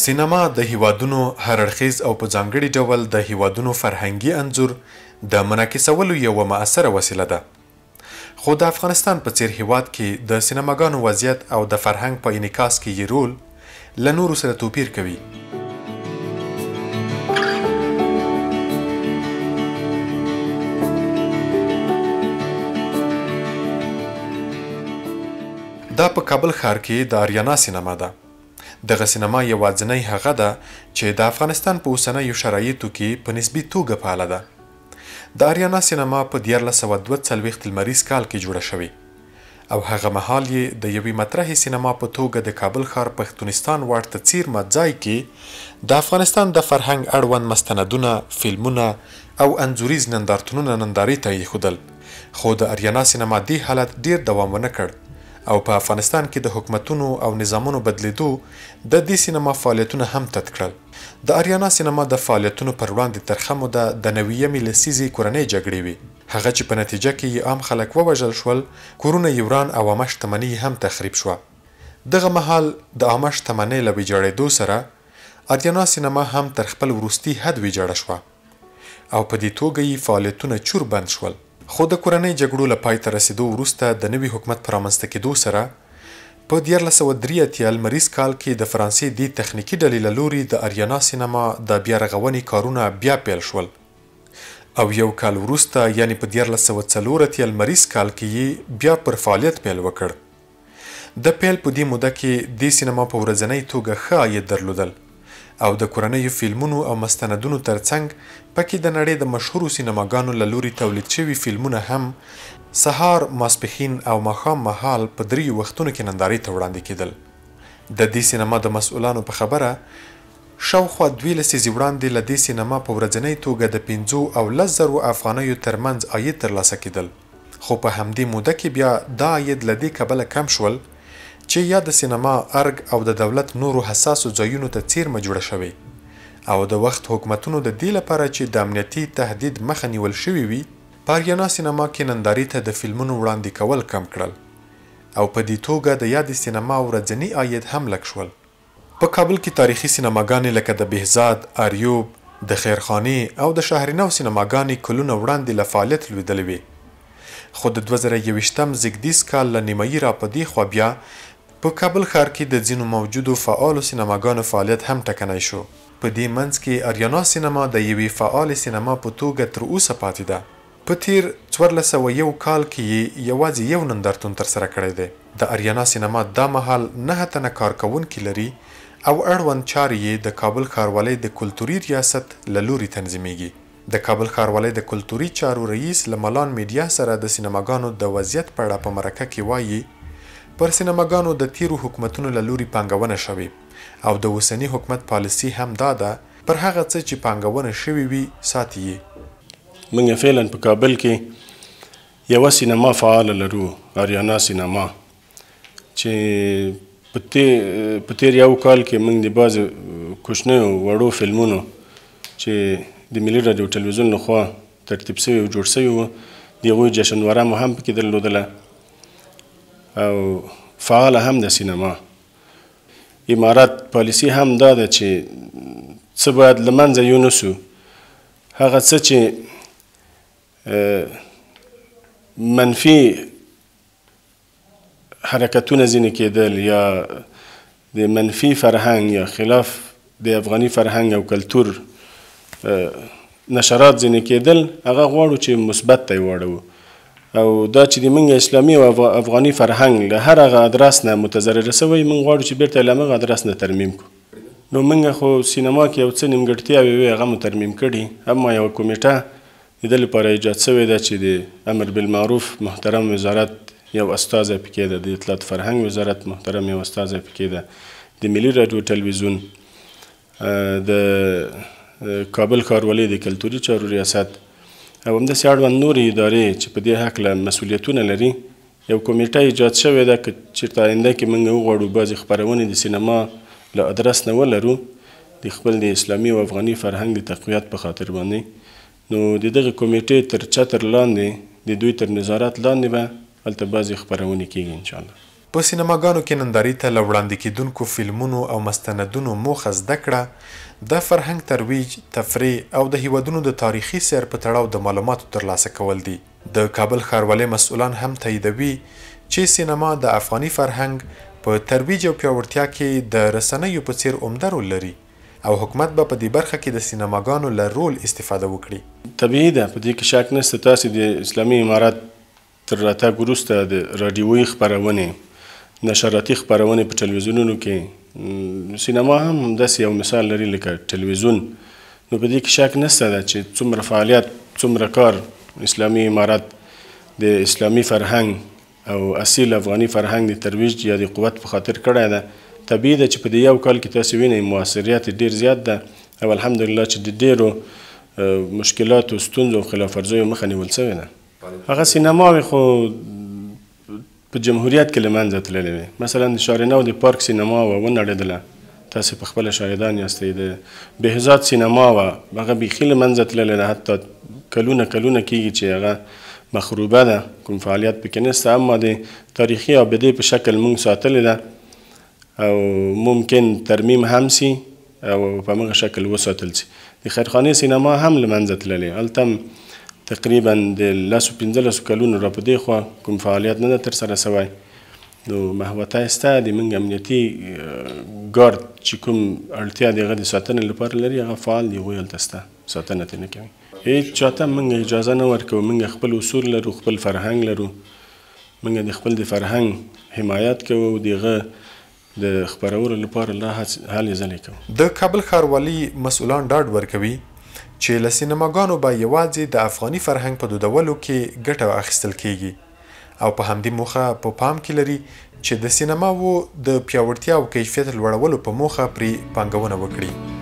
سینما د هیوادونو هررخیز او په ځانګړي ډول د هیوادونو فرهنګي انځور د منعکسولو یوه مؤثره وسیله ده. خو د افغانستان په څیر هیواد کې د سینماګانو وضعیت او د فرهنګ په انعکاس کې یې رول له نورو سره توپیر کوي. دا په کابل ښار کې د آریانا سینما ده. دغه سینما یوازینۍ هغه ده چې د افغانستان په اوسنیو شرایطو کې په نسبي توګه فعاله ده. د آریانا سینما په 1942 لمریز کال کې جوړه شوې او هغه مهال یې د یوې مطرحې سینما په توګه د کابل ښار پښتونستان ورته څیرمه ځای کې د افغانستان د فرهنګ اړوند مستندونه، فلمونه او انځوریز نندارتونونه نندارې ته ایښودل. خو د آریانا سینما دې حالت ډیر دوام ونه کړ او په افغانستان کې د حکومتونو او نظامونو بدلیدو د دې سینما فعالیتونه هم تت کړل. د آریانا سینما د فعالیتونو پر وړاندې ترخه موده د 90مې لسیزې کورنۍ جګړې وې، هغه چې په نتیجه کې عام خلک ووژل شول، کورونه یې وران او عامه شتمني هم تخریب شوه. دغه مهال د عامه شتمنۍ له ویجاړېدو سره آریانا سینما هم تر خپل وروستي حد ویجاړه شوه او په دې توګه یې فعالیتونه چور بند شول. خو د کورنۍ جګړو له پای ته رسیدو وروسته د نوي حکومت په رامنځته کېدو سره په 1983 لمریز کال کې د فرانسې دې تخنیکي ډلې له لوري د آریانا سینما د بیا رغونې کارونه بیا پیل شول او یو کال وروسته یعنی په 1904 لمریز کال کې یې بیا پر فعالیت پیل وکړ. د پیل په دې موده کې دې سینما په ورځنۍ توګه ښه عاید درلودل او د کورنیو فلمونو او مستندونو ترڅنګ پکې د نړۍ د مشهورو سینماګانو له لوري تولید شوي فلمونه هم سهار، ماسپښین او ماښام مهال په 3 وختونو کې نندارې ته وړاندې کېدل. د دې سینما د مسؤلانو په خبره شاوخوا 2 لسیزې وړاندې له دې سینما په ورځنۍ توګه د 5 او 10 زرو افغانیو ترمنځ عاید ترلاسه کېدل. خو په همدې موده کې بیا دا عاید له دې کبله کم شول چې یا د سینما ارګ او د دولت نورو حساسو ځایونو ته څیرمه جوړه شوې او د وخت حکومتونو د دې لپاره چې د امنیتي تهدید مخه نیول شوې وي په آریانا سینما کې نندارې ته د فلمونو وړاندې کول کم کړل او په دې توګه د یادې سینما ورځني عاید هم لږ شول. په کابل کې تاریخي سینماګانې لکه د بهزاد، اریوب، د خیرخانې او د شهرنو سینماګانې کلونه وړاندې له فعالیت لویدلې وې. خو د 2021 زیږدیز کال له نیمایي را په دې خوا بیا په کابل ښار کې د ځینو موجودو فعالو سینماګانو فعالیت هم ټکنی شو. په دې منځ کې آریانا سینما د یوې فعالې سینما په توګه تر اوسه پاتې ده. په تیر 1401 کال کې یې یوازې یو نندارتون ترسره کړی دی. د آریانا سینما دا مهال 9 تنه کارکوونکي لري او اړوند چارې یې د کابل ښاروالۍ د کلتوري ریاست له لوري تنظیمیږي. د کابل ښاروالۍ د کلتوري چارو رئیس له ملان میډیا سره د سینماګانو د وضعیت په اړه په مرکه کې وایي پر سینماګانو د تیرو حکومتونو له لوري پانګونه شوې او د اوسني حکومت پالیسي هم دا ده پر هغه څه چې پانګونه شوې وي ساتي یې. موږ فعلا په کابل کې یوه سینما فعاله لرو، آریانا سینما، چې په تیر یو کال کې موږ د بعضې کوچنیو وړو فلمونو چې د ملي راډیو ټلویزیون لخوا ترتیب شوي او جوړ شوي وو د هغوی جشنواره مو هم پکې درلودله او فعاله هم د سینما. امارات پالیسي هم دا ده چې څه باید له منځه یونسو، هغه څه چې منفي حرکتونه ځینې کېدل یا د منفي فرهنګ یا خلاف د افغاني فرهنګ او کلتور نشرات ځینې کېدل، هغه غواړو چې مثبت ته یې واړوو او دا چې د موږ اسلامي او افغاني فرهنګ له هر هغه ادرس نه متضرره شوی، موږ غواړو چې بیرته له همغه ادرس نه ترمیم کړو. نو موږ خو سینما کې یو څه نیمګړتیاوې وې، هغه مو ترمیم کړي. اما یوه کمیټه د دې لپاره ایجاد شوې ده چې د امر بالمعروف محترم وزارت یو استازی پکې ده، د اطلاعات فرهنګ وزارت محترم یو استازی پکې ده، د ملي راډیو ټلویزیون، د کابل ښاروالۍ د کلتوري چارو ریاست او همداسې اړوند نورې ادارې چې په دې هکله مسؤلیتونه لري. یو کمیټه ایجاد شوې ده که چېرته آینده کې موږ وغواړو بعضې خپرونې د سینما له ادرس نه ولرو د خپل د اسلامي او افغاني فرهنګ د تقویت په خاطر باندې، نو د دغې کمیټې تر چتر لاندې د دوی تر نظارت لاندې به هلته بعضې خپرونې کېږي انشاءالله. په سینماګانو کې نندارې ته له وړاندې کېدونکو فلمونو او مستندونو موخه زده کړه د فرهنګ ترویج، تفریح او د هیوادونو د تاریخي سیر په تړاو د معلوماتو ترلاسه کول دي. د کابل ښاروالۍ مسؤلان هم تاییدوي چې سینما د افغاني فرهنګ په ترویج او پیاوړتیا کې د رسنیو په څیر عمده رول لري او حکومت به په دې برخه کې د سینماګانو له رول استفاده وکړي. طبیعي ده، په دې کې شک نشته. تاسې د اسلامي امارات تر راتګ وروسته د راډیوي خپرونې، نشراتي خپرونې په ټلویزیونونو کې، سینما هم همداسې یو مثال لري لکه ټلویزیون. نو په دې کې شک نشته ده چې څومره فعالیت، څومره کار اسلامي امارات د اسلامي فرهنګ او اصیل افغاني فرهنګ د ترویج یا د قوت په خاطر کړی ده. طبیعي ده چې په دې یو کال کې تاسې وینئ موثریت ډېر زیات ده او الحمدلله چې د ډېرو مشکلاتو، ستونزو او خلاف ورزیو مخه نیول سوې ده. هغه سینماوې خو په جمهوریت کې له منځه تللې وې. مثلا د شارنو د پارک سینما وه، ونړېدله. تاسې په خپله شاهدان یاستئ. د بهزاد سینما وه، هغه بیخي له منځه تللې ده. حتی کلونه کېږي چې هغه مخروبه ده، کوم فعالیت پکې نشته. اما د تاریخي آبدې په شکل موږ ساتلې ده او ممکن ترمیم هم سي او په همغه شکل وساتل سي. د خیرخانې سینما هم له منځه تللې. هلته هم تقریبا د 15 کلونو را په دې خوا کوم فعالیت نه ده ترسره سوی. نو محوطه سته، د موږ امنیتي ګارد چې کوم اړتیا د هغه د ساتنې لپاره لري هغه فعال دي، هغوی هلته سته، ساتنه ترې نه کوي. هېڅ چاته موږ اجازه نه ورکوو. موږ خپل اصول لرو، خپل فرهنګ لرو. موږ د خپل د فرهنګ حمایت کوو، د هغه د خپرولو لپاره هلې ځلې کوو. د کابل ښاروالي مسؤلان ډاډ ورکوي چې له سینماګانو به یوازې د افغاني فرهنګ په دودولو کې ګټه اخیستل کیږي او په همدې موخه په پام کې لري چې د سینماوو د پیاوړتیا او کیفیت لوړولو په موخه پرې پانګونه وکړي.